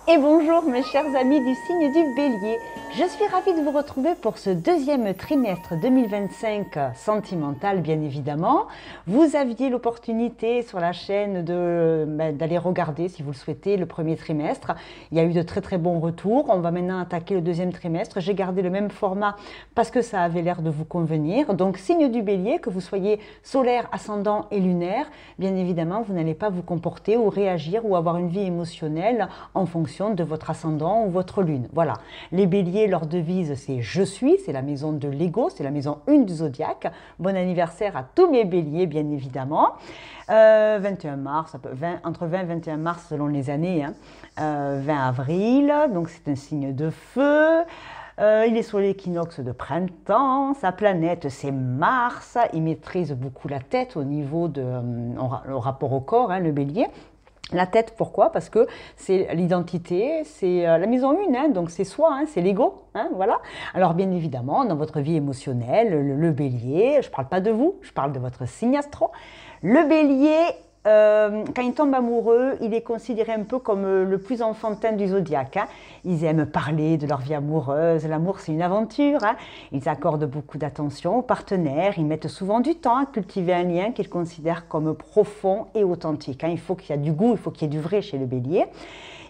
Et bonjour mes chers amis du signe du Bélier, je suis ravie de vous retrouver pour ce deuxième trimestre 2025 sentimental bien évidemment. Vous aviez l'opportunité sur la chaîne d'aller regarder si vous le souhaitez le premier trimestre. Il y a eu de très bons retours, on va maintenant attaquer le deuxième trimestre. J'ai gardé le même format parce que ça avait l'air de vous convenir. Donc signe du Bélier, que vous soyez solaire, ascendant et lunaire, bien évidemment vous n'allez pas vous comporter ou réagir ou avoir une vie émotionnelle en fonction de votre ascendant ou votre lune. Voilà, les béliers, leur devise c'est je suis, c'est la maison de l'ego, c'est la maison 1 du zodiaque. Bon anniversaire à tous mes béliers bien évidemment. 21 mars, entre 20 et 21 mars selon les années, 20 avril, donc c'est un signe de feu. Il est sur l'équinoxe de printemps, sa planète c'est Mars, il maîtrise beaucoup la tête au niveau de le rapport au corps, le bélier. La tête, pourquoi? Parce que c'est l'identité, c'est la maison 1, donc c'est soi, c'est l'ego, voilà. Alors bien évidemment, dans votre vie émotionnelle, le bélier, je ne parle pas de vous, je parle de votre signe astro. Le bélier, quand il tombe amoureux, il est considéré un peu comme le plus enfantin du zodiaque. Ils aiment parler de leur vie amoureuse, l'amour c'est une aventure. Ils accordent beaucoup d'attention aux partenaires, ils mettent souvent du temps à cultiver un lien qu'ils considèrent comme profond et authentique. Il faut qu'il y ait du goût, il faut qu'il y ait du vrai chez le bélier.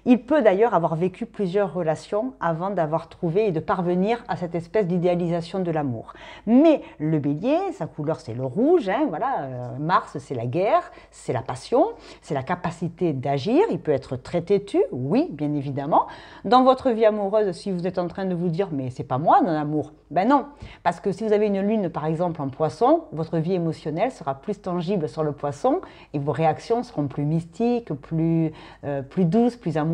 Il peut d'ailleurs avoir vécu plusieurs relations avant d'avoir trouvé et de parvenir à cette espèce d'idéalisation de l'amour. Mais le bélier, sa couleur c'est le rouge, voilà, Mars c'est la guerre, c'est la passion, c'est la capacité d'agir. Il peut être très têtu, oui, bien évidemment. Dans votre vie amoureuse, si vous êtes en train de vous dire « mais c'est pas moi dans l'amour », ben non, parce que si vous avez une lune par exemple en poisson, votre vie émotionnelle sera plus tangible sur le poisson et vos réactions seront plus mystiques, plus douces, plus amoureuses,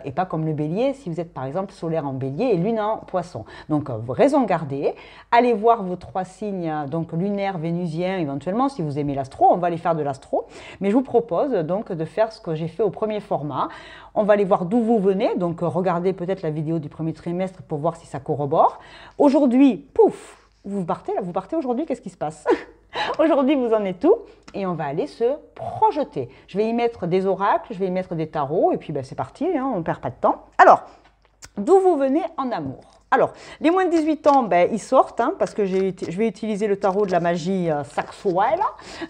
et pas comme le bélier si vous êtes par exemple solaire en bélier et lune en poisson. Donc raison gardée, allez voir vos 3 signes, donc lunaire, vénusien éventuellement si vous aimez l'astro, on va aller faire de l'astro, mais je vous propose donc de faire ce que j'ai fait au premier format. On va aller voir d'où vous venez, donc regardez peut-être la vidéo du premier trimestre pour voir si ça corrobore. Aujourd'hui, pouf, vous partez aujourd'hui, qu'est-ce qui se passe? Aujourd'hui, vous en êtes où? Et on va aller se projeter. Je vais y mettre des oracles, je vais y mettre des tarots, et puis c'est parti, on ne perd pas de temps. Alors, d'où vous venez en amour? Alors, les moins de 18 ans, ils sortent, parce que je vais utiliser le tarot de la magie sexuelle.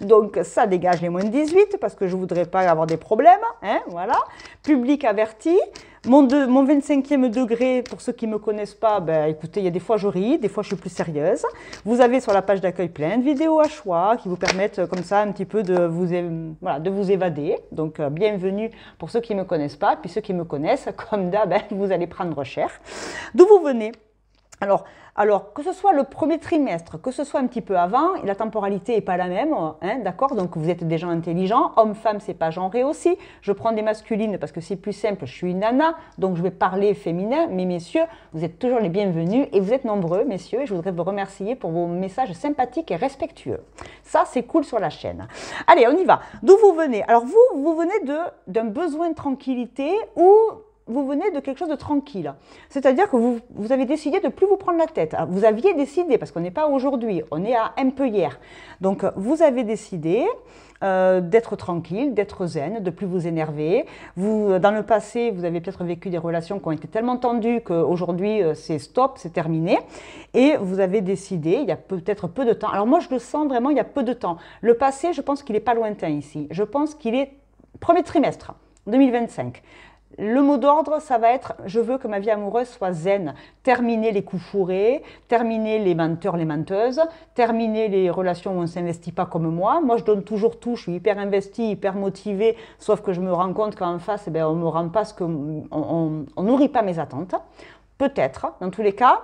Donc, ça dégage les moins de 18, parce que je ne voudrais pas avoir des problèmes. Voilà. Public averti. Mon 25e degré, pour ceux qui ne me connaissent pas, écoutez, il y a des fois je ris, des fois je suis plus sérieuse. Vous avez sur la page d'accueil plein de vidéos à choix qui vous permettent comme ça un petit peu de vous évader. Donc bienvenue pour ceux qui ne me connaissent pas, puis ceux qui me connaissent, comme d'hab, vous allez prendre cher. D'où vous venez? Alors, que ce soit le premier trimestre, que ce soit un petit peu avant, la temporalité n'est pas la même, d'accord? Donc, vous êtes des gens intelligents. Homme-femme, c'est pas genré aussi. Je prends des masculines parce que c'est plus simple, je suis une nana, donc je vais parler féminin. Mais messieurs, vous êtes toujours les bienvenus et vous êtes nombreux, messieurs. Et je voudrais vous remercier pour vos messages sympathiques et respectueux. Ça, c'est cool sur la chaîne. Allez, on y va. D'où vous venez? Alors, vous venez d'un besoin de tranquillité ou vous venez de quelque chose de tranquille. C'est-à-dire que vous avez décidé de ne plus vous prendre la tête. Alors, vous aviez décidé, parce qu'on n'est pas aujourd'hui, on est à un peu hier. Donc, vous avez décidé d'être tranquille, d'être zen, de ne plus vous énerver. Dans le passé, vous avez peut-être vécu des relations qui ont été tellement tendues qu'aujourd'hui, c'est stop, c'est terminé. Et vous avez décidé, il y a peut-être peu de temps. Alors moi, je le sens vraiment, il y a peu de temps. Le passé, je pense qu'il n'est pas lointain ici. Je pense qu'il est premier trimestre 2025. Le mot d'ordre, ça va être « je veux que ma vie amoureuse soit zen ». Terminer les coups fourrés, terminer les menteurs, les menteuses, terminer les relations où on ne s'investit pas comme moi. Moi, je donne toujours tout, je suis hyper investie, hyper motivée, sauf que je me rends compte qu'en face, on ne me rend pas on nourrit pas mes attentes. Peut-être, dans tous les cas.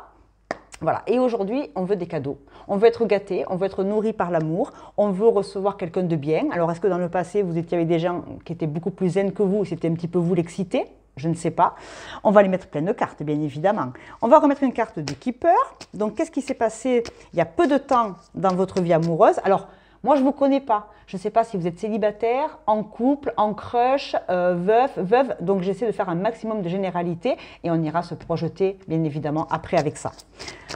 Voilà, et aujourd'hui, on veut des cadeaux. On veut être gâté, on veut être nourri par l'amour, on veut recevoir quelqu'un de bien. Alors, est-ce que dans le passé, vous étiez avec des gens qui étaient beaucoup plus zen que vous, c'était un petit peu vous l'exciter? Je ne sais pas. On va les mettre plein de cartes, bien évidemment. On va remettre une carte de Keeper. Donc, qu'est-ce qui s'est passé il y a peu de temps dans votre vie amoureuse? Alors, moi, je ne vous connais pas. Je ne sais pas si vous êtes célibataire, en couple, en crush, veuf, veuve. Donc, j'essaie de faire un maximum de généralité et on ira se projeter, bien évidemment, après avec ça.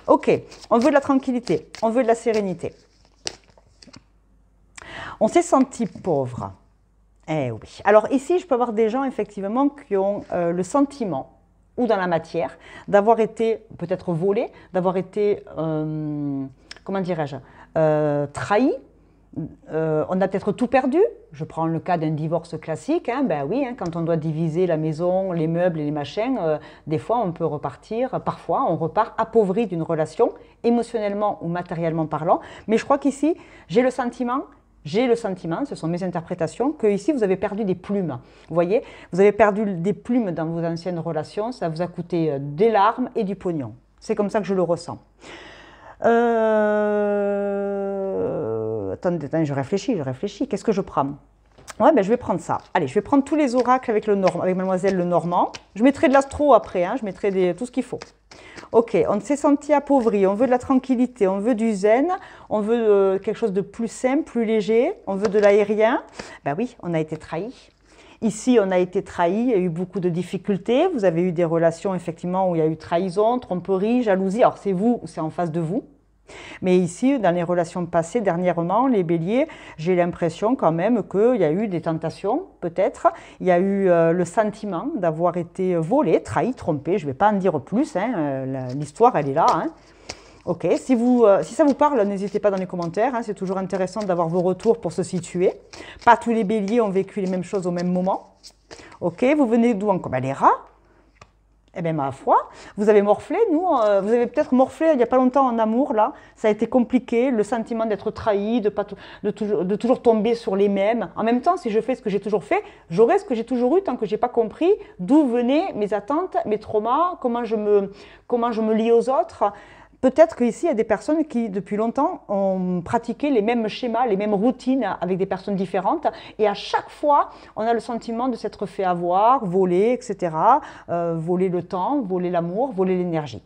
Ok, on veut de la tranquillité, on veut de la sérénité. On s'est senti pauvre. Eh oui. Alors ici, je peux avoir des gens effectivement qui ont le sentiment, ou dans la matière, d'avoir été peut-être volés, d'avoir été, comment dirais-je, trahis. On a peut-être tout perdu. Je prends le cas d'un divorce classique. Hein, ben oui, hein, quand on doit diviser la maison, les meubles et les machins, des fois on peut repartir, parfois on repart appauvri d'une relation, émotionnellement ou matériellement parlant. Mais je crois qu'ici, j'ai le sentiment, ce sont mes interprétations, que ici vous avez perdu des plumes. Vous voyez, vous avez perdu des plumes dans vos anciennes relations, ça vous a coûté des larmes et du pognon. C'est comme ça que je le ressens. Attendez, je réfléchis. Qu'est-ce que je prends? Ouais, ben je vais prendre ça. Allez, je vais prendre tous les oracles avec Mademoiselle Lenormand. Je mettrai de l'astro après, hein, je mettrai tout ce qu'il faut. Ok, on s'est senti appauvri, on veut de la tranquillité, on veut du zen, on veut quelque chose de plus simple, plus léger, on veut de l'aérien. Ben oui, on a été trahi. Ici, on a été trahi, il y a eu beaucoup de difficultés. Vous avez eu des relations, effectivement, où il y a eu trahison, tromperie, jalousie. Alors, c'est vous ou c'est en face de vous. Mais ici, dans les relations passées, dernièrement, les béliers, j'ai l'impression quand même qu'il y a eu des tentations, peut-être. Il y a eu le sentiment d'avoir été volé, trahi, trompé. Je ne vais pas en dire plus, hein, l'histoire, elle est là. Hein. Ok, si ça vous parle, n'hésitez pas dans les commentaires. Hein, c'est toujours intéressant d'avoir vos retours pour se situer. Pas tous les béliers ont vécu les mêmes choses au même moment. Ok, vous venez d'où encore? Les rats. Eh bien, ma foi, vous avez morflé, vous avez peut-être morflé il n'y a pas longtemps en amour, là. Ça a été compliqué, le sentiment d'être trahi, de toujours tomber sur les mêmes. En même temps, si je fais ce que j'ai toujours fait, j'aurai ce que j'ai toujours eu tant que je n'ai pas compris d'où venaient mes attentes, mes traumas, comment je me lie aux autres. Peut-être qu'ici, il y a des personnes qui, depuis longtemps, ont pratiqué les mêmes schémas, les mêmes routines avec des personnes différentes. Et à chaque fois, on a le sentiment de s'être fait avoir, voler, etc. Voler le temps, voler l'amour, voler l'énergie.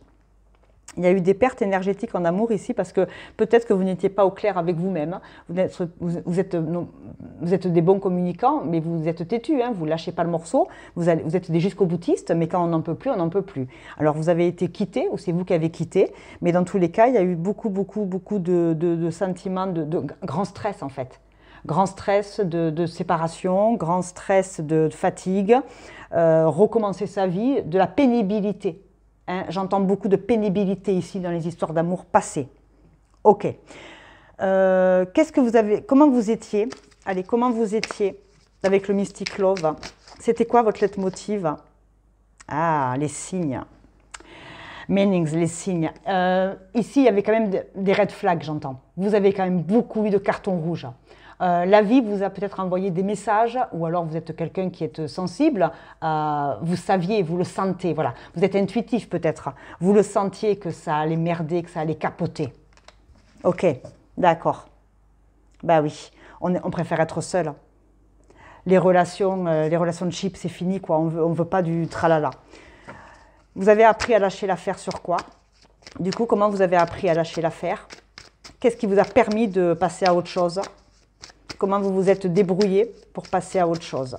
Il y a eu des pertes énergétiques en amour ici parce que peut-être que vous n'étiez pas au clair avec vous-même. Vous êtes des bons communicants, mais vous êtes têtus, hein, vous ne lâchez pas le morceau. Vous êtes des jusqu'au-boutistes, mais quand on n'en peut plus, on n'en peut plus. Alors vous avez été quitté, ou c'est vous qui avez quitté, mais dans tous les cas, il y a eu beaucoup de sentiments de grand stress en fait. Grand stress de séparation, grand stress de fatigue, recommencer sa vie, de la pénibilité. Hein, j'entends beaucoup de pénibilité ici dans les histoires d'amour passées. Ok. Qu'est-ce que vous avez, comment vous étiez? Allez, comment vous étiez avec le Mystic Love? C'était quoi votre leitmotiv? Ah, les signes. Meanings, les signes. Ici, il y avait quand même des red flags, j'entends. Vous avez quand même beaucoup eu de cartons rouges. La vie vous a peut-être envoyé des messages, ou alors vous êtes quelqu'un qui est sensible, vous saviez, vous le sentez, voilà. Vous êtes intuitif peut-être, vous le sentiez que ça allait merder, que ça allait capoter. Ok, d'accord. Ben oui, on préfère être seul. Les relations de chip, c'est fini, quoi. On veut pas du tralala. Vous avez appris à lâcher l'affaire sur quoi? Du coup, comment vous avez appris à lâcher l'affaire? Qu'est-ce qui vous a permis de passer à autre chose? Comment vous vous êtes débrouillé pour passer à autre chose?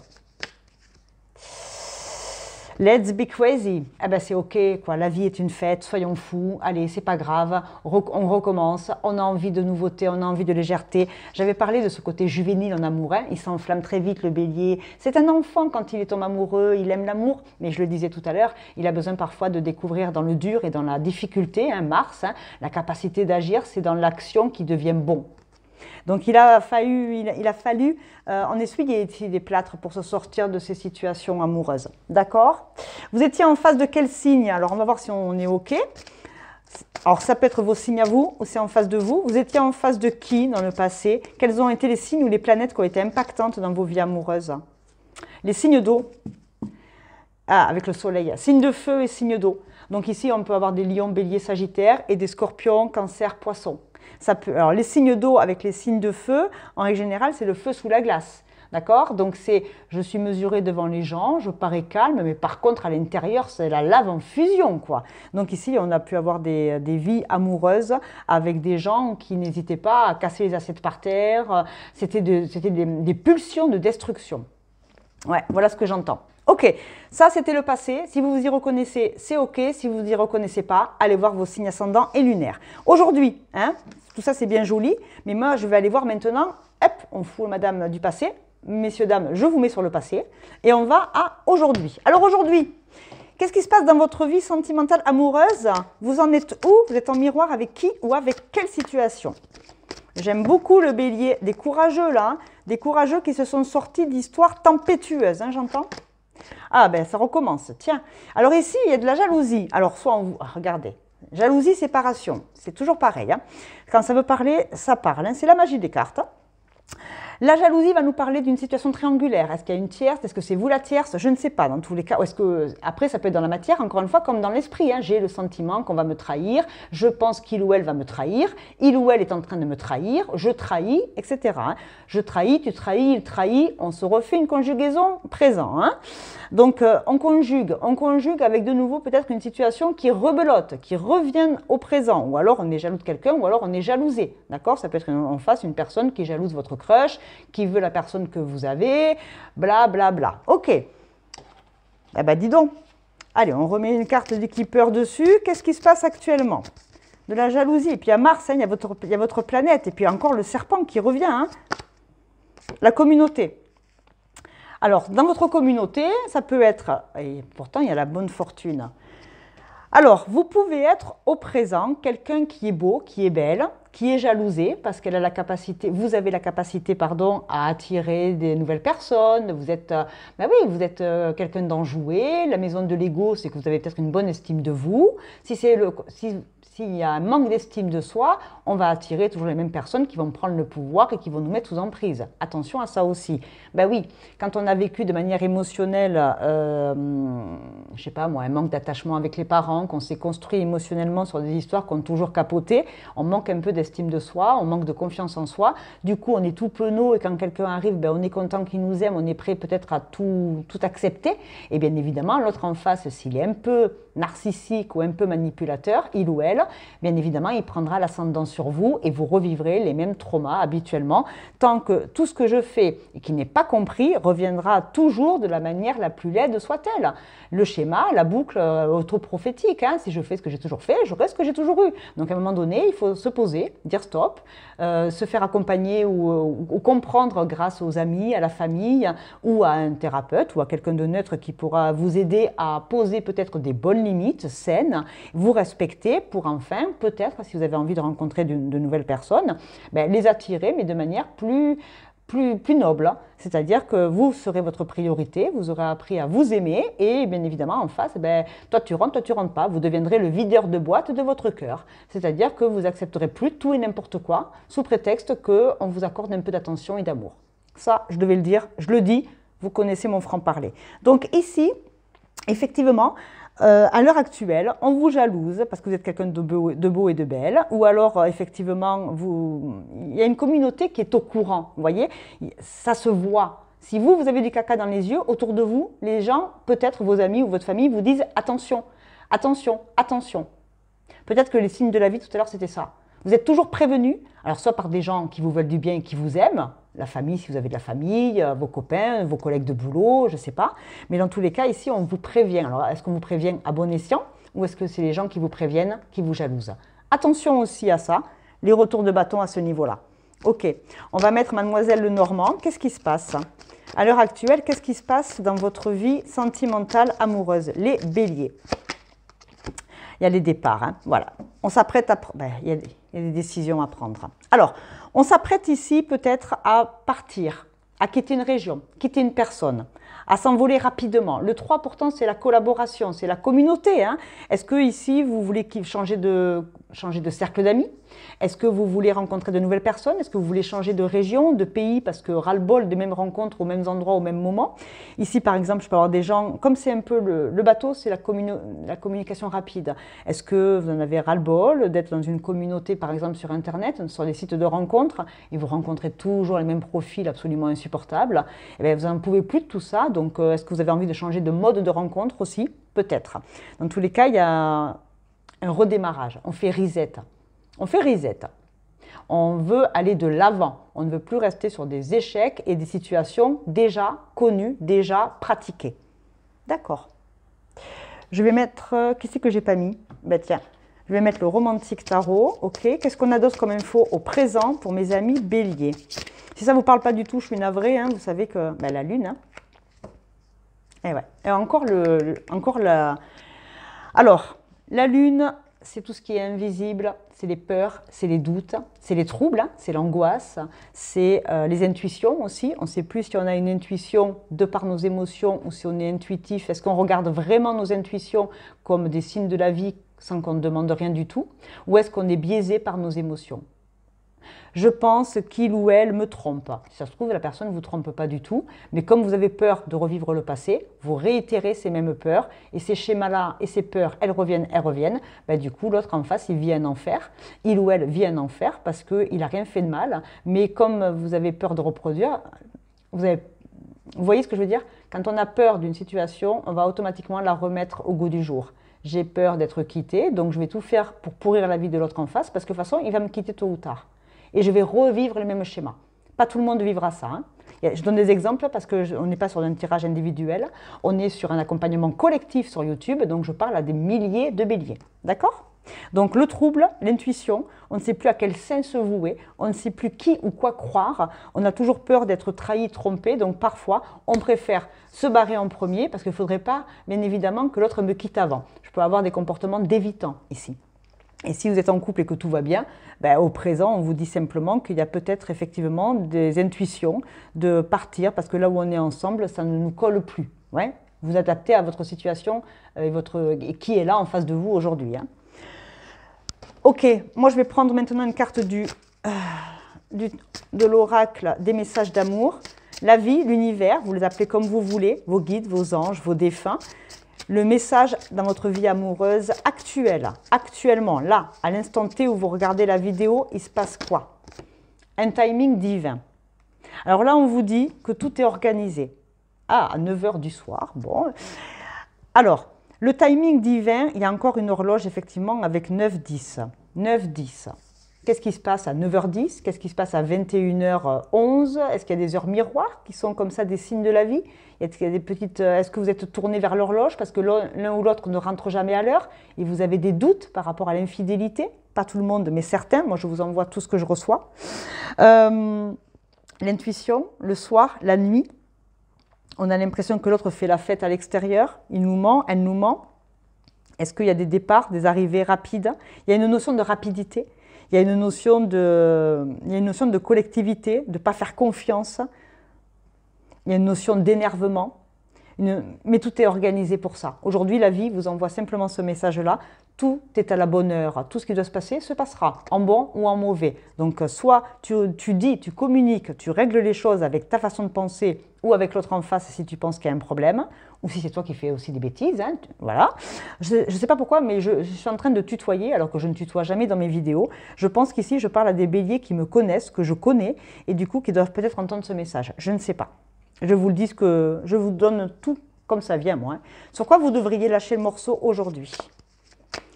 Let's be crazy. Eh ben c'est ok, quoi. La vie est une fête, soyons fous. Allez, c'est pas grave. On recommence. On a envie de nouveauté, on a envie de légèreté. J'avais parlé de ce côté juvénile en amour. Hein. Il s'enflamme très vite, le bélier. C'est un enfant quand il tombe amoureux. Il aime l'amour. Mais je le disais tout à l'heure, il a besoin parfois de découvrir dans le dur et dans la difficulté. Hein, Mars, hein, la capacité d'agir, c'est dans l'action qui devient bon. Donc il a fallu en essuyer des plâtres pour se sortir de ces situations amoureuses. D'accord? Vous étiez en face de quel signe? Alors on va voir si on est OK. Alors ça peut être vos signes à vous ou c'est en face de vous. Vous étiez en face de qui dans le passé? Quels ont été les signes ou les planètes qui ont été impactantes dans vos vies amoureuses? Les signes d'eau. Ah, avec le soleil. Signes de feu et signes d'eau. Donc ici on peut avoir des lions, béliers, sagittaires et des scorpions, cancer, poissons. Alors les signes d'eau avec les signes de feu, en règle générale, c'est le feu sous la glace. D'accord? Donc c'est, je suis mesuré devant les gens, je parais calme, mais par contre à l'intérieur, c'est la lave en fusion, quoi. Donc ici, on a pu avoir des vies amoureuses avec des gens qui n'hésitaient pas à casser les assiettes par terre. C'était des pulsions de destruction. Ouais, voilà ce que j'entends. Ok, ça c'était le passé. Si vous vous y reconnaissez, c'est ok. Si vous vous y reconnaissez pas, allez voir vos signes ascendants et lunaires. Aujourd'hui, hein, tout ça c'est bien joli, mais moi je vais aller voir maintenant, hop, on fout madame du passé, messieurs, dames, je vous mets sur le passé et on va à aujourd'hui. Alors aujourd'hui, qu'est-ce qui se passe dans votre vie sentimentale amoureuse? Vous en êtes où? Vous êtes en miroir avec qui ou avec quelle situation? J'aime beaucoup le bélier, des courageux là, hein, des courageux qui se sont sortis d'histoires tempétueuses, hein, j'entends. Ah ben ça recommence, tiens. Alors ici, il y a de la jalousie. Alors soit on vous... Regardez, jalousie, séparation, c'est toujours pareil. Hein. Quand ça veut parler, ça parle. Hein. C'est la magie des cartes. La jalousie va nous parler d'une situation triangulaire. Est-ce qu'il y a une tierce? Est-ce que c'est vous la tierce? Je ne sais pas dans tous les cas. Est-ce que après ça peut être dans la matière, encore une fois, comme dans l'esprit. Hein. J'ai le sentiment qu'on va me trahir. Je pense qu'il ou elle va me trahir. Il ou elle est en train de me trahir. Je trahis, etc. Hein. Je trahis, tu trahis, il trahit. On se refait une conjugaison présent. Hein. Donc on conjugue avec de nouveau peut-être une situation qui rebelote, qui revient au présent. Ou alors on est jaloux de quelqu'un, ou alors on est jalousé. D'accord? Ça peut être en face une personne qui jalouse votre crush, qui veut la personne que vous avez, bla bla bla. Ok. Eh ben dis donc. Allez, on remet une carte du Keeper dessus. Qu'est-ce qui se passe actuellement? De la jalousie. Et puis il y a Mars, hein, il y a votre planète. Et puis encore le serpent qui revient. Hein. La communauté. Alors, dans votre communauté, ça peut être, et pourtant il y a la bonne fortune. Alors, vous pouvez être au présent quelqu'un qui est beau, qui est belle, qui est jalousé parce qu'elle a la capacité, vous avez la capacité, pardon, à attirer des nouvelles personnes. Vous êtes, ben oui, vous êtes quelqu'un d'enjoué. La maison de l'ego, c'est que vous avez peut-être une bonne estime de vous. S'il y a un manque d'estime de soi, on va attirer toujours les mêmes personnes qui vont prendre le pouvoir et qui vont nous mettre sous emprise. Attention à ça aussi. Ben oui, quand on a vécu de manière émotionnelle, je sais pas moi, un manque d'attachement avec les parents, qu'on s'est construit émotionnellement sur des histoires qu'on a toujours capotées, on manque un peu d'estime de soi, on manque de confiance en soi. Du coup, on est tout penaud et quand quelqu'un arrive, ben, on est content qu'il nous aime, on est prêt peut-être à tout accepter. Et bien évidemment, l'autre en face, s'il est un peu narcissique ou un peu manipulateur, il ou elle, bien évidemment, il prendra l'ascendant sur vous et vous revivrez les mêmes traumas habituellement, tant que tout ce que je fais et qui n'est pas compris reviendra toujours de la manière la plus laide soit-elle. Le schéma, la boucle autoprophétique, hein, si je fais ce que j'ai toujours fait, j'aurai ce que j'ai toujours eu. Donc à un moment donné, il faut se poser, dire stop, se faire accompagner ou comprendre grâce aux amis, à la famille ou à un thérapeute ou à quelqu'un de neutre qui pourra vous aider à poser peut-être des bonnes limites saines, vous respecter pour enfin, peut-être, si vous avez envie de rencontrer de nouvelles personnes, ben, les attirer, mais de manière plus noble. C'est-à-dire que vous serez votre priorité, vous aurez appris à vous aimer et bien évidemment en face, ben, toi tu rentres pas. Vous deviendrez le videur de boîte de votre cœur. C'est-à-dire que vous accepterez plus tout et n'importe quoi sous prétexte qu'on vous accorde un peu d'attention et d'amour. Ça, je devais le dire, je le dis, vous connaissez mon franc-parler. Donc ici, effectivement, à l'heure actuelle, on vous jalouse parce que vous êtes quelqu'un de beau et de belle, ou alors effectivement, il y a une communauté qui est au courant, vous voyez, ça se voit. Si vous avez du caca dans les yeux, autour de vous, les gens, peut-être vos amis ou votre famille, vous disent attention, attention, attention. Peut-être que les signes de la vie, tout à l'heure, c'était ça. Vous êtes toujours prévenu, alors soit par des gens qui vous veulent du bien et qui vous aiment, la famille, si vous avez de la famille, vos copains, vos collègues de boulot, je ne sais pas. Mais dans tous les cas, ici, on vous prévient. Alors, est-ce qu'on vous prévient à bon escient ou est-ce que c'est les gens qui vous préviennent, qui vous jalousent? Attention aussi à ça, les retours de bâton à ce niveau-là. Ok, on va mettre Mademoiselle Lenormand. Qu'est-ce qui se passe? À l'heure actuelle, qu'est-ce qui se passe dans votre vie sentimentale amoureuse? Les béliers. Il y a les départs, hein. Voilà. On s'apprête à... il y a des décisions à prendre. Alors, on s'apprête ici peut-être à partir, à quitter une région, quitter une personne, à s'envoler rapidement. Le 3, pourtant, c'est la collaboration, c'est la communauté. Hein. Est-ce que ici, vous voulez changer de cercle d'amis? Est-ce que vous voulez rencontrer de nouvelles personnes? Est-ce que vous voulez changer de région, de pays, parce que ras-le-bol des mêmes rencontres aux mêmes endroits, au même moment? Ici, par exemple, je peux avoir des gens, comme c'est un peu le bateau, c'est la communication rapide. Est-ce que vous en avez ras-le-bol d'être dans une communauté, par exemple, sur Internet, sur des sites de rencontres, et vous rencontrez toujours les mêmes profils absolument insupportables? Eh bien, vous n'en pouvez plus de tout ça, donc est-ce que vous avez envie de changer de mode de rencontre aussi? Peut-être. Dans tous les cas, il y a un redémarrage, on fait reset. On fait reset. On veut aller de l'avant. On ne veut plus rester sur des échecs et des situations déjà connues, déjà pratiquées. D'accord. Je vais mettre... Qu'est-ce que j'ai pas mis? Ben tiens, Je vais mettre le romantique tarot. Ok. Qu'est-ce qu'on a d'autre comme info au présent pour mes amis béliers? Si ça ne vous parle pas du tout, je suis navrée. Hein, vous savez que ben, la lune. Hein. Et ouais. Et encore la. Alors, la lune, c'est tout ce qui est invisible. C'est les peurs, c'est les doutes, c'est les troubles, hein, c'est l'angoisse, c'est les intuitions aussi. On ne sait plus si on a une intuition de par nos émotions ou si on est intuitif. Est-ce qu'on regarde vraiment nos intuitions comme des signes de la vie sans qu'on ne demande rien du tout? Ou est-ce qu'on est biaisé par nos émotions? Je pense qu'il ou elle me trompe. Si ça se trouve, la personne ne vous trompe pas du tout, mais comme vous avez peur de revivre le passé, vous réitérez ces mêmes peurs, et ces schémas-là et ces peurs, elles reviennent, ben, du coup, l'autre en face, il vit un enfer, il ou elle vit un enfer parce qu'il n'a rien fait de mal, mais comme vous avez peur de reproduire, vous voyez ce que je veux dire? Quand on a peur d'une situation, on va automatiquement la remettre au goût du jour. J'ai peur d'être quitté, donc je vais tout faire pour pourrir la vie de l'autre en face, parce que de toute façon, il va me quitter tôt ou tard. Et je vais revivre le même schéma. Pas tout le monde vivra ça. Hein. Je donne des exemples parce qu'on n'est pas sur un tirage individuel, on est sur un accompagnement collectif sur YouTube, donc je parle à des milliers de béliers. D'accord? Donc le trouble, l'intuition, on ne sait plus à quel sein se vouer, on ne sait plus qui ou quoi croire, on a toujours peur d'être trahi, trompé, donc parfois on préfère se barrer en premier parce qu'il ne faudrait pas, bien évidemment, que l'autre me quitte avant. Je peux avoir des comportements d'évitant ici. Et si vous êtes en couple et que tout va bien, ben, au présent, on vous dit simplement qu'il y a peut-être effectivement des intuitions de partir parce que là où on est ensemble, ça ne nous colle plus. Ouais, vous adaptez à votre situation et qui est là en face de vous aujourd'hui. Hein. Ok, moi je vais prendre maintenant une carte de l'oracle des messages d'amour. La vie, l'univers, vous les appelez comme vous voulez, vos guides, vos anges, vos défunts. Le message dans votre vie amoureuse actuelle, actuellement, là, à l'instant T où vous regardez la vidéo, il se passe quoi? Un timing divin. Alors là, on vous dit que tout est organisé. Ah, à 9 h du soir, bon. Alors, le timing divin, il y a encore une horloge, effectivement, avec 9-10. 9-10. Qu'est-ce qui se passe à 9 h 10? Qu'est-ce qui se passe à 21 h 11? Est-ce qu'il y a des heures miroirs qui sont comme ça des signes de la vie? Est-ce qu'il y a des petites, est-ce que vous êtes tourné vers l'horloge parce que l'un ou l'autre ne rentre jamais à l'heure et vous avez des doutes par rapport à l'infidélité? Pas tout le monde, mais certains. Moi, je vous envoie tout ce que je reçois. L'intuition, le soir, la nuit. On a l'impression que l'autre fait la fête à l'extérieur. Il nous ment, elle nous ment. Est-ce qu'il y a des départs, des arrivées rapides? Il y a une notion de rapidité. Il y a une notion de collectivité, de ne pas faire confiance. Il y a une notion d'énervement. Mais tout est organisé pour ça. Aujourd'hui, la vie vous envoie simplement ce message-là. Tout est à la bonne heure. Tout ce qui doit se passer se passera, en bon ou en mauvais. Donc, soit tu dis, tu communiques, tu règles les choses avec ta façon de penser ou avec l'autre en face si tu penses qu'il y a un problème, ou si c'est toi qui fais aussi des bêtises. Hein, voilà. Je ne sais pas pourquoi, mais je suis en train de tutoyer alors que je ne tutoie jamais dans mes vidéos. Je pense qu'ici, je parle à des béliers qui me connaissent, que je connais, et du coup, qui doivent peut-être entendre ce message. Je ne sais pas. Je vous le dis que je vous donne tout comme ça vient, moi. Hein. Sur quoi vous devriez lâcher le morceau aujourd'hui?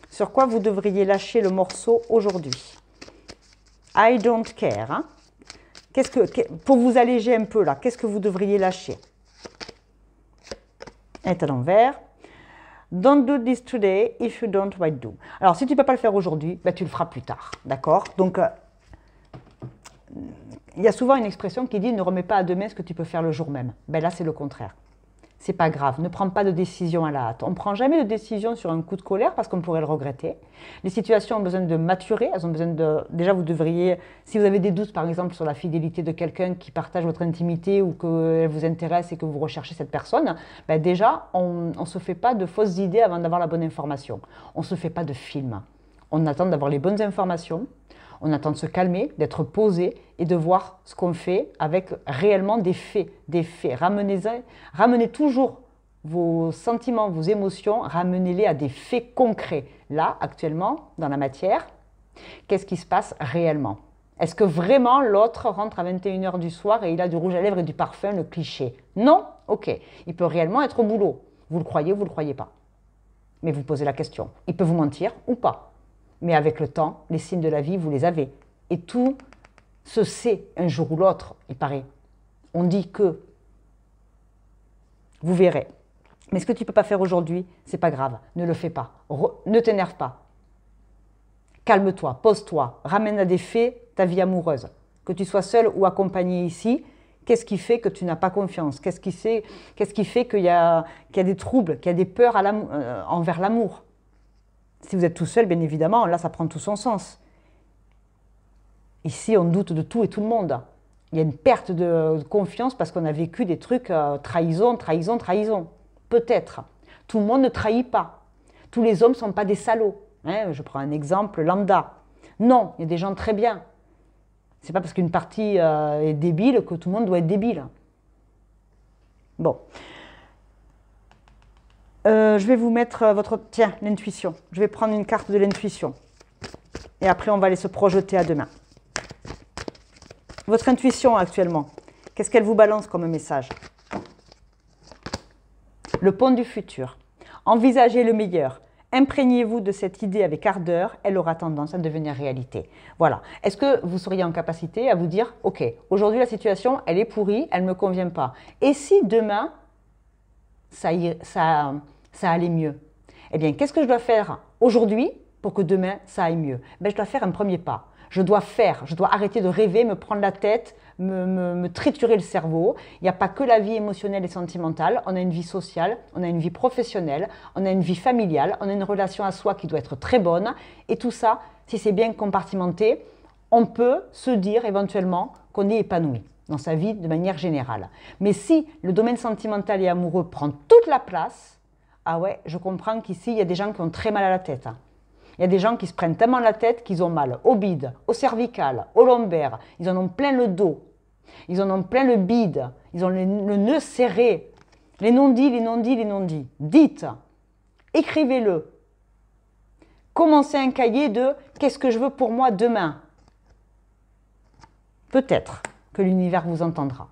Sur quoi vous devriez lâcher le morceau aujourd'hui? I don't care. Hein. Pour vous alléger un peu là, qu'est-ce que vous devriez lâcher? Elle est à l'envers. Don't do this today if you don't why do. Alors, si tu ne peux pas le faire aujourd'hui, ben, tu le feras plus tard. D'accord? Donc, il y a souvent une expression qui dit « ne remets pas à demain ce que tu peux faire le jour même ». Ben là, c'est le contraire. C'est pas grave, ne prends pas de décision à la hâte. On ne prend jamais de décision sur un coup de colère parce qu'on pourrait le regretter. Les situations ont besoin de maturer, elles ont besoin de... Déjà, vous devriez, si vous avez des doutes par exemple sur la fidélité de quelqu'un qui partage votre intimité ou qu'elle vous intéresse et que vous recherchez cette personne, ben déjà, on ne se fait pas de fausses idées avant d'avoir la bonne information. On ne se fait pas de film. On attend d'avoir les bonnes informations. On attend de se calmer, d'être posé et de voir ce qu'on fait avec réellement des faits. Des faits. Ramenez toujours vos sentiments, vos émotions, ramenez-les à des faits concrets. Là, actuellement, dans la matière, qu'est-ce qui se passe réellement? Est-ce que vraiment l'autre rentre à 21 h du soir et il a du rouge à lèvres et du parfum, le cliché? Non? Ok. Il peut réellement être au boulot. Vous le croyez ou vous ne le croyez pas? Mais vous posez la question. Il peut vous mentir ou pas? Mais avec le temps, les signes de la vie, vous les avez. Et tout se sait un jour ou l'autre, il paraît. On dit que. Vous verrez. Mais ce que tu ne peux pas faire aujourd'hui, c'est pas grave. Ne le fais pas. Ne t'énerve pas. Calme-toi, pose-toi, ramène à des faits ta vie amoureuse. Que tu sois seule ou accompagnée ici, qu'est-ce qui fait que tu n'as pas confiance? Qu'est-ce qui fait qu'il y a des troubles, qu'il y a des peurs envers l'amour? Si vous êtes tout seul, bien évidemment, là, ça prend tout son sens. Ici, on doute de tout et tout le monde. Il y a une perte de confiance parce qu'on a vécu des trucs trahison, trahison, trahison. Peut-être. Tout le monde ne trahit pas. Tous les hommes ne sont pas des salauds. Hein, je prends un exemple lambda. Non, il y a des gens très bien. C'est pas parce qu'une partie est débile que tout le monde doit être débile. Bon. Je vais vous mettre tiens, l'intuition. Je vais prendre une carte de l'intuition. Et après, on va aller se projeter à demain. Votre intuition actuellement, qu'est-ce qu'elle vous balance comme message? Le pont du futur. Envisagez le meilleur. Imprégnez-vous de cette idée avec ardeur, elle aura tendance à devenir réalité. Voilà. Est-ce que vous seriez en capacité à vous dire, ok, aujourd'hui la situation, elle est pourrie, elle ne me convient pas. Et si demain, ça allait mieux? Eh bien, qu'est-ce que je dois faire aujourd'hui pour que demain, ça aille mieux? Ben, je dois faire un premier pas. Je dois arrêter de rêver, me prendre la tête, me triturer le cerveau. Il n'y a pas que la vie émotionnelle et sentimentale, on a une vie sociale, on a une vie professionnelle, on a une vie familiale, on a une relation à soi qui doit être très bonne. Et tout ça, si c'est bien compartimenté, on peut se dire éventuellement qu'on est épanoui dans sa vie de manière générale. Mais si le domaine sentimental et amoureux prend toute la place, ah ouais, je comprends qu'ici, il y a des gens qui ont très mal à la tête. Il y a des gens qui se prennent tellement la tête qu'ils ont mal au bide, au cervical, au lombaire. Ils en ont plein le dos. Ils en ont plein le bide. Ils ont le nœud serré. Les non-dits, les non-dits, les non-dits. Dites, écrivez-le. Commencez un cahier de « Qu'est-ce que je veux pour moi demain ?» Peut-être que l'univers vous entendra.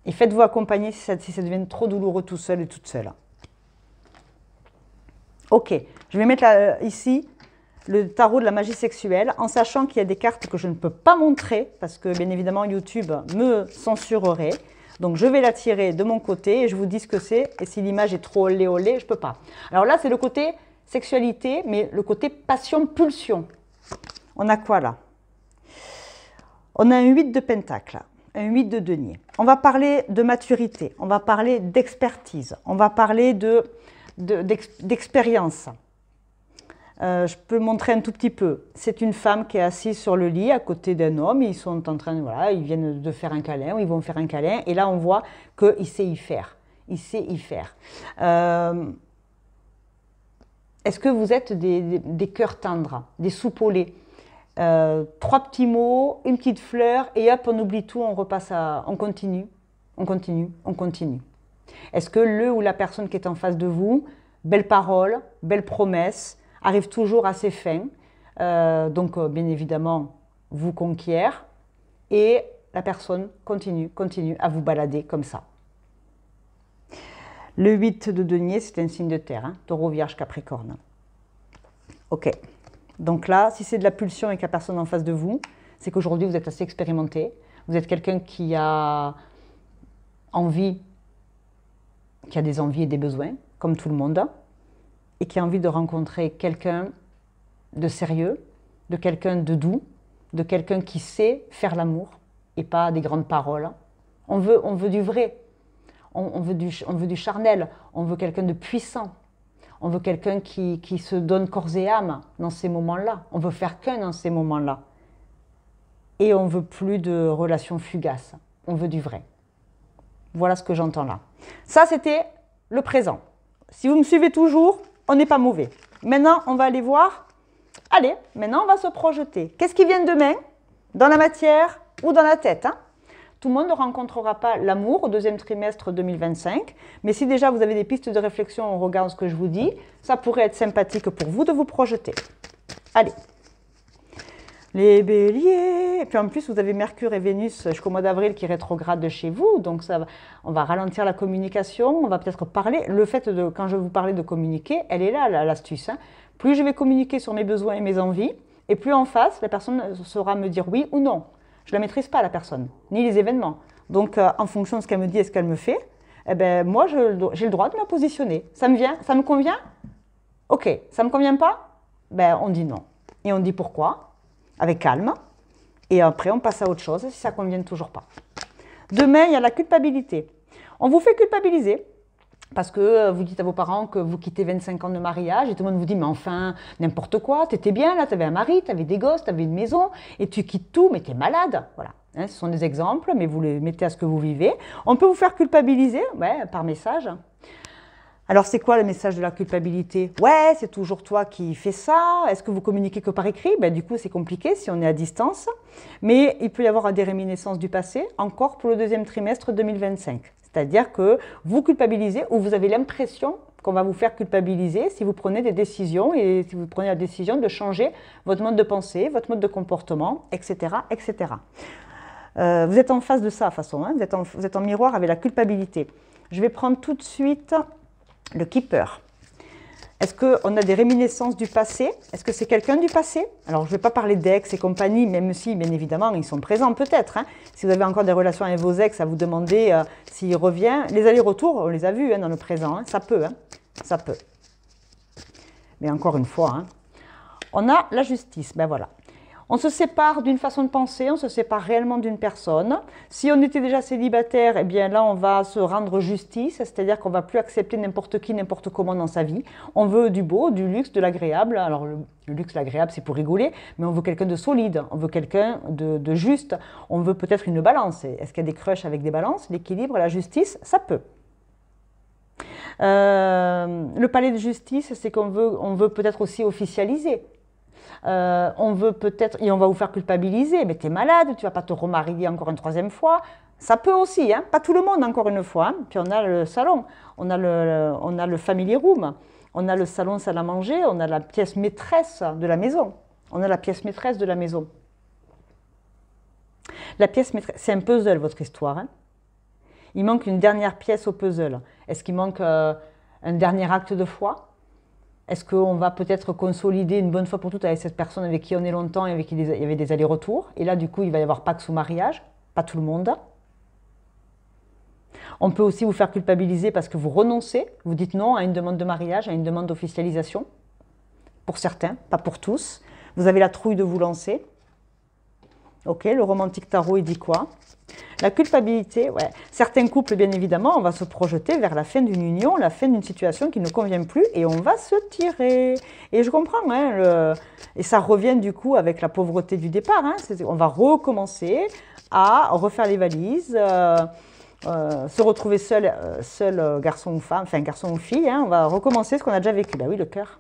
Et faites-vous accompagner si ça devient trop douloureux tout seul et toute seule. Ok, je vais mettre là, ici le tarot de la magie sexuelle, en sachant qu'il y a des cartes que je ne peux pas montrer, parce que bien évidemment YouTube me censurerait. Donc je vais la tirer de mon côté et je vous dis ce que c'est. Et si l'image est trop olé olé, je ne peux pas. Alors là, c'est le côté sexualité, mais le côté passion-pulsion. On a quoi là? On a un 8 de pentacle, un 8 de denier. On va parler de maturité, on va parler d'expertise, on va parler d'expérience. Je peux montrer un tout petit peu. C'est une femme qui est assise sur le lit à côté d'un homme. Ils sont en train, voilà, ils viennent de faire un câlin ou ils vont faire un câlin. Et là, on voit qu'il sait y faire. Il sait y faire. Est-ce que vous êtes des cœurs tendres, des soupolés? 3 petits mots, une petite fleur et hop, on oublie tout, on repasse on continue, on continue, on continue. Est-ce que le ou la personne qui est en face de vous, belle parole, belle promesse, arrive toujours à ses fins, donc bien évidemment vous conquiert, et la personne continue à vous balader comme ça. Le 8 de denier, c'est un signe de terre, hein, taureau, vierge, capricorne. Ok, donc là, si c'est de la pulsion et qu'il n'y a personne en face de vous, c'est qu'aujourd'hui vous êtes assez expérimenté, vous êtes quelqu'un qui a envie, qui a des envies et des besoins, comme tout le monde, et qui a envie de rencontrer quelqu'un de sérieux, de quelqu'un de doux, de quelqu'un qui sait faire l'amour et pas des grandes paroles. On veut du vrai, on veut du charnel, on veut quelqu'un de puissant, on veut quelqu'un qui se donne corps et âme dans ces moments-là. On veut faire qu'un dans ces moments-là. Et on veut plus de relations fugaces, on veut du vrai. Voilà ce que j'entends là. Ça, c'était le présent. Si vous me suivez toujours, on n'est pas mauvais. Maintenant, on va aller voir. Allez, maintenant, on va se projeter. Qu'est-ce qui vient demain? Dans la matière ou dans la tête, hein? Tout le monde ne rencontrera pas l'amour au deuxième trimestre 2025. Mais si déjà vous avez des pistes de réflexion au regard de ce que je vous dis, ça pourrait être sympathique pour vous de vous projeter. Allez. Les béliers. Et puis en plus, vous avez Mercure et Vénus jusqu'au mois d'avril qui rétrograde chez vous. Donc on va ralentir la communication. On va peut-être parler. Le fait de, quand je vous parlais de communiquer, elle est là, l'astuce. Hein. Plus je vais communiquer sur mes besoins et mes envies, et plus en face, la personne saura me dire oui ou non. Je ne la maîtrise pas, la personne, ni les événements. Donc en fonction de ce qu'elle me dit et ce qu'elle me fait, eh ben, moi, j'ai le droit de me positionner. Ça me vient? Ça me convient? Ok. Ça ne me convient pas? Ben, on dit non. et on dit pourquoi, avec calme, et après on passe à autre chose si ça ne convient toujours pas. Demain, il y a la culpabilité. On vous fait culpabiliser parce que vous dites à vos parents que vous quittez 25 ans de mariage et tout le monde vous dit mais enfin, n'importe quoi, tu étais bien là, tu avais un mari, tu avais des gosses, tu avais une maison et tu quittes tout, mais tu es malade. Voilà. Hein, ce sont des exemples, mais vous les mettez à ce que vous vivez. On peut vous faire culpabiliser par message. Alors, c'est quoi le message de la culpabilité? Ouais, c'est toujours toi qui fais ça. Est-ce que vous communiquez que par écrit? Du coup, c'est compliqué si on est à distance. Mais il peut y avoir des réminiscences du passé, encore pour le deuxième trimestre 2025. C'est-à-dire que vous culpabilisez ou vous avez l'impression qu'on va vous faire culpabiliser si vous prenez des décisions et si vous prenez la décision de changer votre mode de pensée, votre mode de comportement, etc., etc. Vous êtes en face de ça, de toute façon. Hein, vous êtes en miroir avec la culpabilité. Je vais prendre tout de suite le keeper. Est-ce qu'on a des réminiscences du passé? Est-ce que c'est quelqu'un du passé? Alors, je ne vais pas parler d'ex et compagnie, même si, bien évidemment, ils sont présents peut-être. Hein. Si vous avez encore des relations avec vos ex, à vous demander s'il revient. Les allers-retours, on les a vus dans le présent. Hein. Ça peut, hein. Ça peut. Mais encore une fois, hein. On a la justice. Ben voilà. On se sépare d'une façon de penser, on se sépare réellement d'une personne. Si on était déjà célibataire, eh bien là, on va se rendre justice, c'est-à-dire qu'on ne va plus accepter n'importe qui, n'importe comment dans sa vie. On veut du beau, du luxe, de l'agréable. Alors, le luxe, l'agréable, c'est pour rigoler, mais on veut quelqu'un de solide, on veut quelqu'un de juste. On veut peut-être une balance. Est-ce qu'il y a des crushs avec des balances? L'équilibre, la justice, ça peut. Le palais de justice, c'est qu'on veut peut-être aussi officialiser. On veut peut-être, et on va vous faire culpabiliser, mais tu es malade, tu ne vas pas te remarier encore une troisième fois. Ça peut aussi, hein, pas tout le monde encore une fois. Hein. Puis on a le salon, on a le family room, on a le salon salle à manger, on a la pièce maîtresse de la maison. On a la pièce maîtresse de la maison. La pièce maîtresse, c'est un puzzle votre histoire. Hein. Il manque une dernière pièce au puzzle. Est-ce qu'il manque un dernier acte de foi? Est-ce qu'on va peut-être consolider une bonne fois pour toutes avec cette personne avec qui on est longtemps et avec qui il y avait des allers-retours? Et là, du coup, il va y avoir Pax ou mariage, pas tout le monde. On peut aussi vous faire culpabiliser parce que vous renoncez, vous dites non à une demande de mariage, à une demande d'officialisation. Pour certains, pas pour tous. Vous avez la trouille de vous lancer. Ok, le romantique tarot, il dit quoi? La culpabilité, ouais. Certains couples, bien évidemment, on va se projeter vers la fin d'une union, la fin d'une situation qui ne convient plus et on va se tirer. Et je comprends, hein, et ça revient du coup avec la pauvreté du départ. Hein, on va recommencer à refaire les valises, se retrouver seul garçon ou femme, enfin garçon ou fille. Hein, on va recommencer ce qu'on a déjà vécu. Ben oui, le cœur.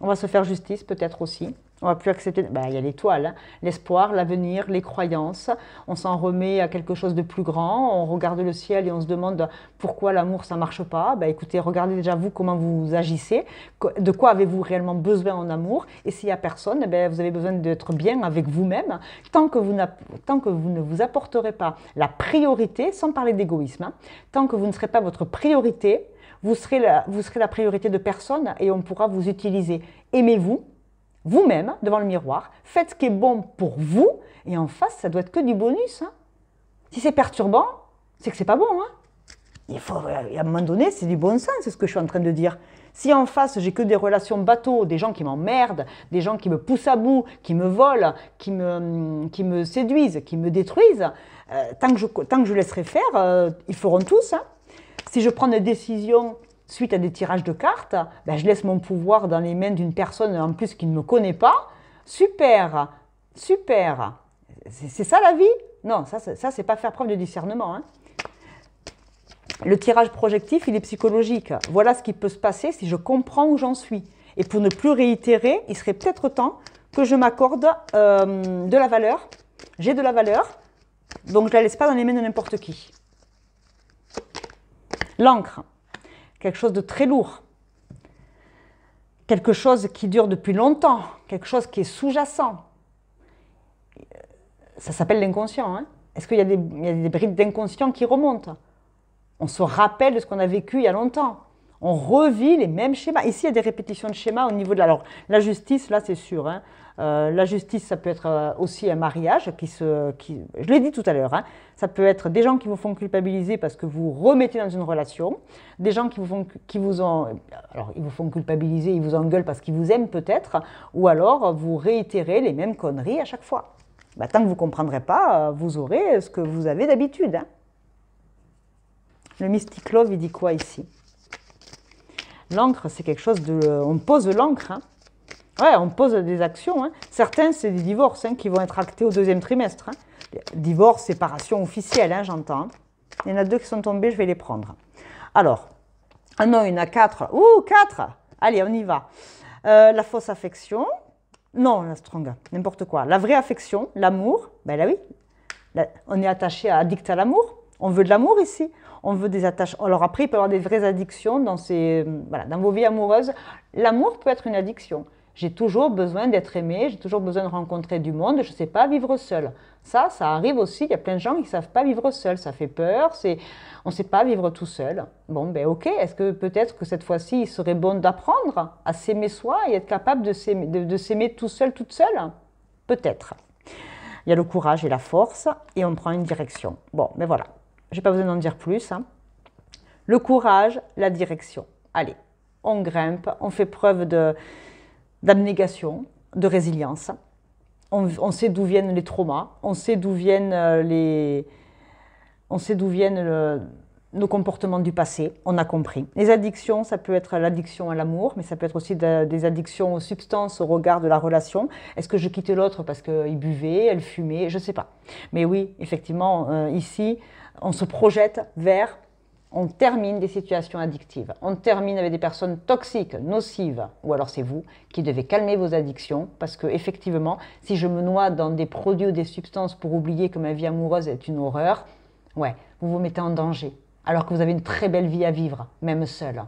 On va se faire justice peut-être aussi. On ne va plus accepter, il y a l'étoile, hein. L'espoir, l'avenir, les croyances. On s'en remet à quelque chose de plus grand. On regarde le ciel et on se demande pourquoi l'amour, ça ne marche pas. Écoutez, regardez déjà vous comment vous agissez. De quoi avez-vous réellement besoin en amour? Et s'il n'y a personne, vous avez besoin d'être bien avec vous-même. Tant que vous ne vous apporterez pas la priorité, sans parler d'égoïsme, hein, tant que vous ne serez pas votre priorité, vous serez la priorité de personne et on pourra vous utiliser. Aimez-vous. Vous-même, devant le miroir, faites ce qui est bon pour vous, et en face, ça doit être que du bonus. Hein. Si c'est perturbant, c'est que c'est pas bon. Hein. À un moment donné, c'est du bon sens, c'est ce que je suis en train de dire. Si en face, j'ai que des relations bateaux, des gens qui m'emmerdent, des gens qui me poussent à bout, qui me volent, qui me séduisent, qui me détruisent, tant que je laisserai faire, ils feront tous. Hein. Si je prends des décisions suite à des tirages de cartes, je laisse mon pouvoir dans les mains d'une personne en plus qui ne me connaît pas. Super, super. C'est ça la vie? Non, ça c'est pas faire preuve de discernement. Hein. Le tirage projectif, il est psychologique. Voilà ce qui peut se passer si je comprends où j'en suis. Et pour ne plus réitérer, il serait peut-être temps que je m'accorde de la valeur. J'ai de la valeur, donc je ne la laisse pas dans les mains de n'importe qui. L'encre. Quelque chose de très lourd, quelque chose qui dure depuis longtemps, quelque chose qui est sous-jacent. Ça s'appelle l'inconscient. Hein. Est-ce qu'il y a des brides d'inconscient qui remontent? On se rappelle de ce qu'on a vécu il y a longtemps. On revit les mêmes schémas. Ici, il y a des répétitions de schémas au niveau de alors, la justice, là, c'est sûr. Hein. La justice, ça peut être aussi un mariage je l'ai dit tout à l'heure, hein, ça peut être des gens qui vous font culpabiliser parce que vous remettez dans une relation, des gens alors ils vous font culpabiliser, ils vous engueulent parce qu'ils vous aiment peut-être, ou alors vous réitérez les mêmes conneries à chaque fois. Bah, tant que vous ne comprendrez pas, vous aurez ce que vous avez d'habitude. Hein. Le Mystic Love, il dit quoi ici? L'encre, c'est quelque chose de... On pose l'encre, hein. Ouais, on pose des actions. Hein. Certains, c'est des divorces hein, qui vont être actés au deuxième trimestre. Hein. Divorce, séparation officielle, hein, j'entends. Hein. Il y en a 2 qui sont tombés, je vais les prendre. Alors, ah non, il y en a 4. Ouh, 4! Allez, on y va. La fausse affection. Non, la strong, n'importe quoi. La vraie affection, l'amour. Ben là, oui. Là, on est attaché, addict à l'amour. On veut de l'amour ici. On veut des attaches. Alors après, il peut y avoir des vraies addictions dans vos vies amoureuses. L'amour peut être une addiction. J'ai toujours besoin d'être aimé, j'ai toujours besoin de rencontrer du monde, je ne sais pas vivre seul. Ça arrive aussi, il y a plein de gens qui ne savent pas vivre seul, ça fait peur, on ne sait pas vivre tout seul. Bon, ben ok, est-ce que peut-être que cette fois-ci, il serait bon d'apprendre à s'aimer soi et être capable de s'aimer tout seul, toute seule? Peut-être. Il y a le courage et la force, et on prend une direction. Bon, ben voilà, je n'ai pas besoin d'en dire plus. Hein. Le courage, la direction. Allez, on grimpe, on fait preuve d'abnégation, de résilience. On sait d'où viennent les traumas, on sait d'où viennent nos comportements du passé, on a compris. Les addictions, ça peut être l'addiction à l'amour, mais ça peut être aussi des addictions aux substances au regard de la relation. Est-ce que je quitte l'autre parce qu'il buvait, elle fumait, je ne sais pas. Mais oui, effectivement, ici, on se projette vers... On termine des situations addictives, on termine avec des personnes toxiques, nocives, ou alors c'est vous qui devez calmer vos addictions, parce que effectivement, si je me noie dans des produits ou des substances pour oublier que ma vie amoureuse est une horreur, ouais, vous vous mettez en danger, alors que vous avez une très belle vie à vivre, même seul.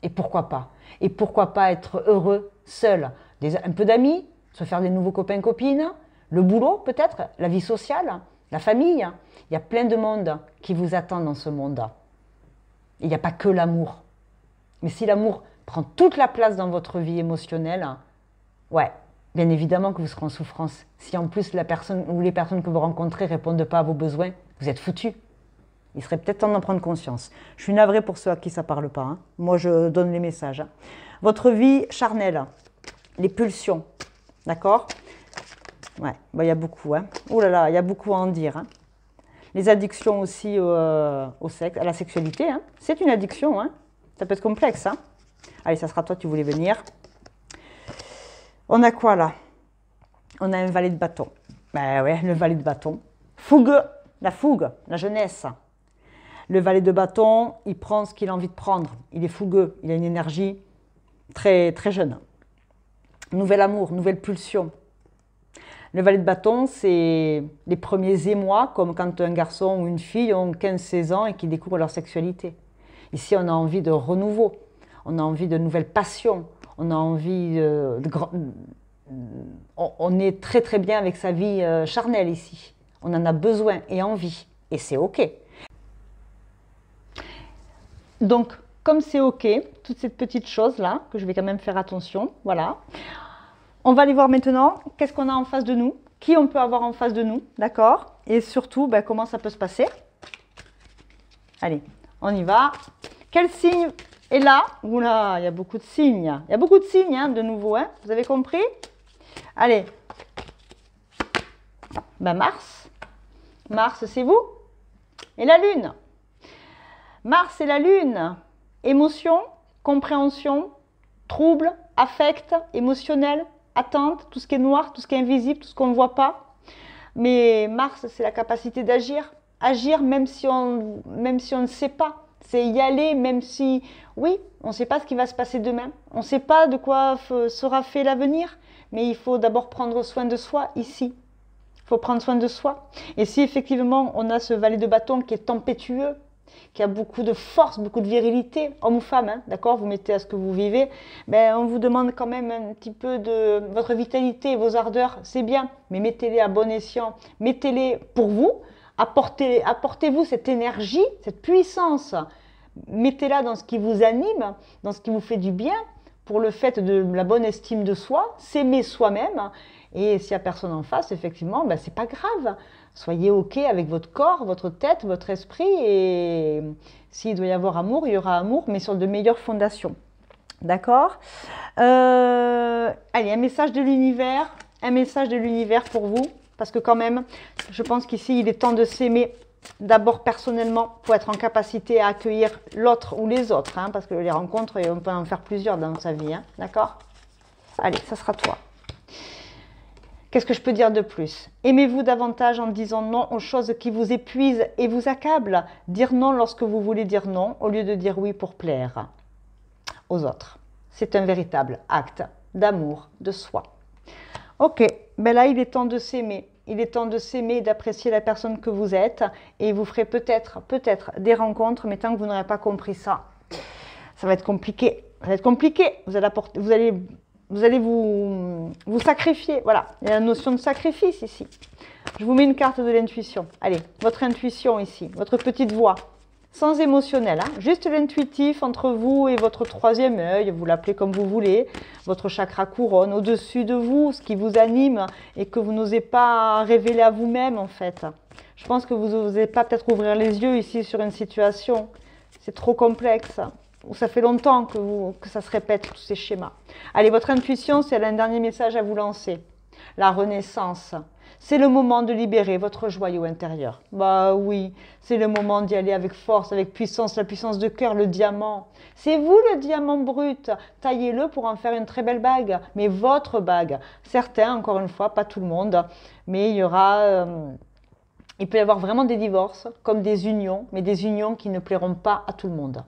Et pourquoi pas? Et pourquoi pas être heureux seul? Un peu d'amis, se faire des nouveaux copains-copines, le boulot peut-être, la vie sociale, la famille. Il y a plein de monde qui vous attend dans ce monde. Il n'y a pas que l'amour. Mais si l'amour prend toute la place dans votre vie émotionnelle, ouais, bien évidemment que vous serez en souffrance. Si en plus la personne ou les personnes que vous rencontrez ne répondent pas à vos besoins, vous êtes foutus. Il serait peut-être temps d'en prendre conscience. Je suis navrée pour ceux à qui ça ne parle pas. Hein. Moi, je donne les messages. Hein. Votre vie charnelle, les pulsions, d'accord? Ouais, bah, y a beaucoup. Hein. Ouh là là, il y a beaucoup à en dire. Hein. Les addictions aussi au sexe, à la sexualité, hein. C'est une addiction, hein. Ça peut être complexe. Hein. Allez, ça sera toi, tu voulais venir. On a quoi là? On a un valet de bâton. Ben ouais, le valet de bâton. Fougue, la fougue, la jeunesse. Le valet de bâton, il prend ce qu'il a envie de prendre. Il est fougueux, il a une énergie très, très jeune. Nouvel amour, nouvelle pulsion. Le valet de bâton, c'est les premiers émois, comme quand un garçon ou une fille ont 15-16 ans et qui découvrent leur sexualité. Ici, on a envie de renouveau, on a envie de nouvelles passions, on a envie on est très très bien avec sa vie charnelle ici. On en a besoin et envie, et c'est OK. Donc, comme c'est OK, toutes ces petites choses-là, que je vais quand même faire attention, voilà. On va aller voir maintenant qu'est-ce qu'on a en face de nous, qui on peut avoir en face de nous, d'accord? Et surtout, ben, comment ça peut se passer. Allez, on y va. Quel signe est là? Oula, il y a beaucoup de signes. Il y a beaucoup de signes, hein, de nouveau, hein, vous avez compris? Allez. Ben, Mars. Mars, c'est vous. Et la Lune. Mars et la Lune. Émotion, compréhension, trouble, affect, émotionnel, attente, tout ce qui est noir, tout ce qui est invisible, tout ce qu'on ne voit pas. Mais Mars, c'est la capacité d'agir. Agir même si on ne sait pas. C'est y aller même si, oui, on ne sait pas ce qui va se passer demain. On ne sait pas de quoi sera fait l'avenir. Mais il faut d'abord prendre soin de soi ici. Il faut prendre soin de soi. Et si effectivement on a ce valet de bâton qui est tempétueux, qui a beaucoup de force, beaucoup de virilité, homme ou femme, hein, d'accord, vous mettez à ce que vous vivez, ben, on vous demande quand même un petit peu de votre vitalité, vos ardeurs, c'est bien, mais mettez-les à bon escient, mettez-les pour vous, apportez-vous cette énergie, cette puissance mettez-la dans ce qui vous anime, dans ce qui vous fait du bien, pour le fait de la bonne estime de soi, s'aimer soi-même. Et s'il n'y a personne en face, effectivement, ben, c'est pas grave. Soyez OK avec votre corps, votre tête, votre esprit. Et s'il doit y avoir amour, il y aura amour, mais sur de meilleures fondations. D'accord? Allez, un message de l'univers. Un message de l'univers pour vous. Parce que quand même, je pense qu'ici, il est temps de s'aimer d'abord personnellement pour être en capacité à accueillir l'autre ou les autres. Hein, parce que les rencontres, on peut en faire plusieurs dans sa vie. Hein, d'accord? Allez, ça sera toi. Qu'est-ce que je peux dire de plus? Aimez-vous davantage en disant non aux choses qui vous épuisent et vous accablent. Dire non lorsque vous voulez dire non au lieu de dire oui pour plaire aux autres. C'est un véritable acte d'amour de soi. Ok, ben là il est temps de s'aimer. Il est temps de s'aimer et d'apprécier la personne que vous êtes. Et vous ferez peut-être des rencontres, mais tant que vous n'aurez pas compris ça, ça va être compliqué. Ça va être compliqué. Vous allez vous sacrifier. Voilà, il y a la notion de sacrifice ici. Je vous mets une carte de l'intuition. Allez, votre intuition ici, votre petite voix. Sans émotionnel, hein, juste l'intuitif entre vous et votre troisième œil, vous l'appelez comme vous voulez, votre chakra couronne, au-dessus de vous, ce qui vous anime et que vous n'osez pas révéler à vous-même en fait. Je pense que vous n'osez pas peut-être ouvrir les yeux ici sur une situation, c'est trop complexe, ou ça fait longtemps que ça se répète tous ces schémas. Allez, votre intuition, c'est un dernier message à vous lancer, la renaissance. C'est le moment de libérer votre joyau intérieur. Bah oui, c'est le moment d'y aller avec force, avec puissance, la puissance de cœur, le diamant. C'est vous le diamant brut. Taillez-le pour en faire une très belle bague, mais votre bague. Certains, encore une fois, pas tout le monde, mais il peut y avoir vraiment des divorces, comme des unions, mais des unions qui ne plairont pas à tout le monde.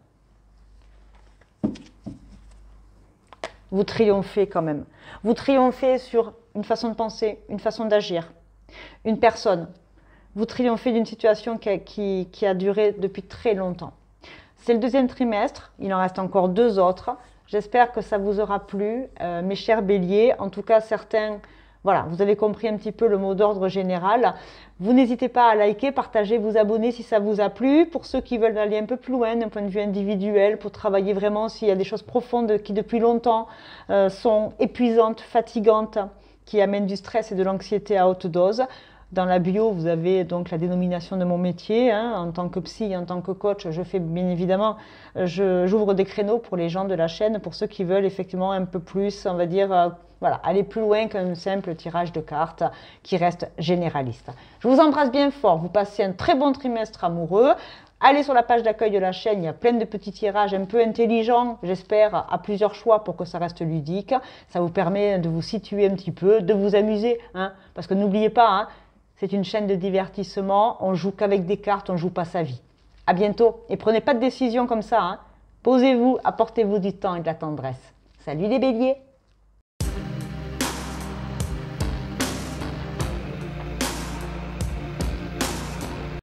Vous triomphez quand même. Vous triomphez sur une façon de penser, une façon d'agir. Une personne, vous triomphez d'une situation qui a duré depuis très longtemps. C'est le deuxième trimestre, il en reste encore 2 autres. J'espère que ça vous aura plu, mes chers béliers. En tout cas, certains, voilà, vous avez compris un petit peu le mot d'ordre général. Vous n'hésitez pas à liker, partager, vous abonner si ça vous a plu. Pour ceux qui veulent aller un peu plus loin d'un point de vue individuel, pour travailler vraiment s'il y a des choses profondes qui depuis longtemps sont épuisantes, fatigantes, qui amène du stress et de l'anxiété à haute dose. Dans la bio, vous avez donc la dénomination de mon métier. Hein. En tant que psy, en tant que coach, je fais bien évidemment, j'ouvre des créneaux pour les gens de la chaîne, pour ceux qui veulent effectivement un peu plus, on va dire, voilà, aller plus loin qu'un simple tirage de cartes qui reste généraliste. Je vous embrasse bien fort. Vous passez un très bon trimestre amoureux. Allez sur la page d'accueil de la chaîne, il y a plein de petits tirages un peu intelligents, j'espère, à plusieurs choix pour que ça reste ludique. Ça vous permet de vous situer un petit peu, de vous amuser. Hein, parce que n'oubliez pas, hein, c'est une chaîne de divertissement, on joue qu'avec des cartes, on ne joue pas sa vie. À bientôt et prenez pas de décision comme ça. Hein. Posez-vous, apportez-vous du temps et de la tendresse. Salut les béliers!